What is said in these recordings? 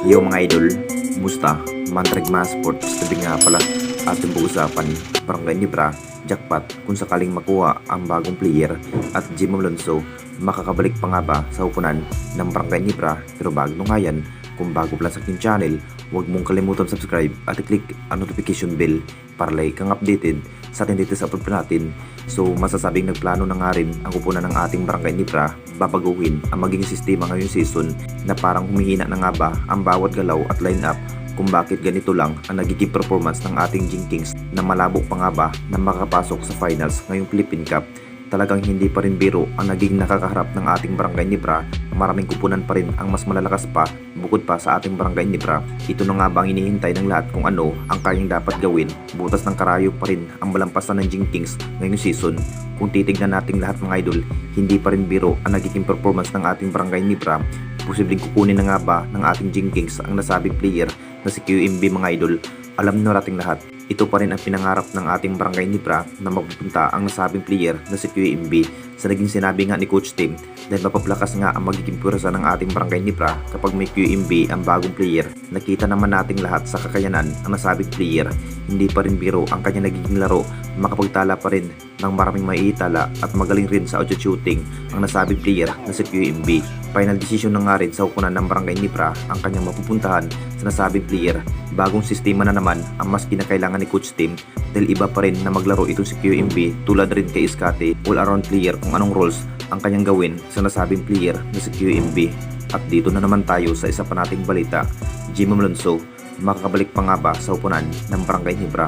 Yo mga idol, musta? Mantragma Sports, sabi nga pala ating pag-usapan, Barangay Nibra, jackpot kung sakaling makuha ang bagong player at Jim Alonso, makakabalik pa nga ba sa upunan ng Barangay Nibra? Pero bago nga yan, kung bago pa lang sa aking channel, huwag mong kalimutan subscribe at i-click ang notification bell para like kang updated sa atin dito sa upload pa natin. So masasabing nagplano na nga rin ang kupunan ng ating Barangay Nibra, babaguhin ang maging sistema ngayong season na parang humihina na nga ba ang bawat galaw at lineup kung bakit ganito lang ang nagiging performance ng ating Jing Kings na malabo pa nga ba na makapasok sa finals ngayong Philippine Cup. Talagang hindi pa rin biro ang naging nakakaharap ng ating Barangay Nibra. Maraming kupunan pa rin ang mas malalakas pa bukod pa sa ating Barangay Nibra. Ito na nga ba ang hinihintay ng lahat kung ano ang kayang dapat gawin. Butas ng karayo pa rin ang malampasan ng Jing Kings ngayong season. Kung titignan natin lahat mga idol, hindi pa rin biro ang nagiging performance ng ating Barangay Nibra. Posibleng kukunin na nga ba ng ating Jing Kings ang nasabing player na si QMB mga idol. Alam na nating lahat, ito pa rin ang pinangarap ng ating Barangay Nibra na mapupunta ang nasabing player na si QMB sa naging sinabi nga ni Coach Tim dahil mapaplakas nga ang magiging pwersa ng ating Barangay Nibra kapag may QMB ang bagong player. Nakita naman nating lahat sa kakayanan ang nasabing player. Hindi pa rin biro ang kanya nagiging laro, makapagtala pa rin ng maraming maiitala at magaling rin sa audio shooting ang nasabing player na si QMB. Final decision na nga rin sa hukunan ng Barangay Nibra ang kanyang mapupuntahan sa nasabing player. Bagong sistema na naman ang mas kinakailangan ni Coach Tim dahil iba pa rin na maglaro itong si QMB tulad rin kay Iskate, all-around player kung anong roles ang kanyang gawin sa nasabing player na si QMB. At dito na naman tayo sa isa pa nating balita, Jim Alonso, makakabalik pa nga ba sa upunan ng Barangay Nibra?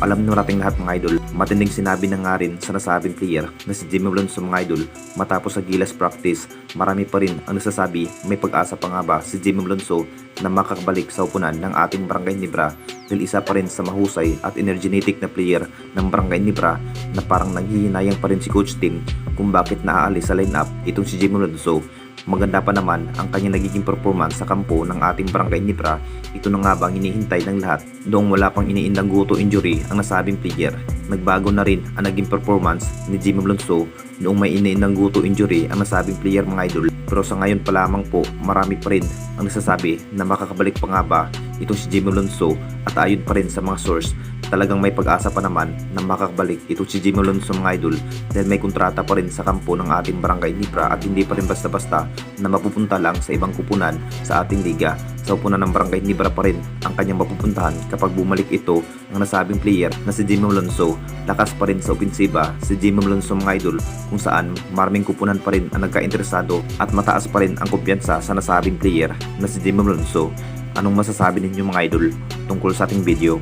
Alam na nating lahat mga idol, matinding sinabi na nga rin sa nasabing player na si Jim Alonso mga idol. Matapos sa Gilas practice, marami pa rin ang nasasabi may pag-asa pa nga ba si Jim Alonso na makakabalik sa upunan ng ating Barangay Nibra dahil isa pa rin sa mahusay at energetic na player ng Barangay Nibra na parang nanghihinayang pa rin si Coach Tim kung bakit naaalis sa lineup itong si Jim Alonso. Maganda pa naman ang kanyang nagiging performance sa kampo ng ating Barangay Nibra. Ito na nga ba ang hinihintay ng lahat noong wala pang iniindang guto injury ang nasabing player. Nagbago na rin ang naging performance ni Jim Alonso noong may iniindang guto injury ang nasabing player mga idol. Pero sa ngayon pa lamang po, marami pa rin ang nagsasabi na makakabalik pa nga ba itong si Jim Alonso at ayon pa rin sa mga source, talagang may pag-asa pa naman na makakabalik ito si Jim Alonso mga idol dahil may kontrata pa rin sa kampo ng ating Barangay Nibra at hindi pa rin basta-basta na mapupunta lang sa ibang kupunan sa ating liga. Sa upunan ng Barangay Nibra pa rin ang kanyang mapupuntahan kapag bumalik ito ang nasabing player na si Jim Alonso. Lakas pa rin sa opensiba si Jim Alonso mga idol kung saan maraming kupunan pa rin ang nagkainteresado at mataas pa rin ang kumpiyansa sa nasabing player na si Jim Alonso. Anong masasabi ninyo mga idol tungkol sa ating video?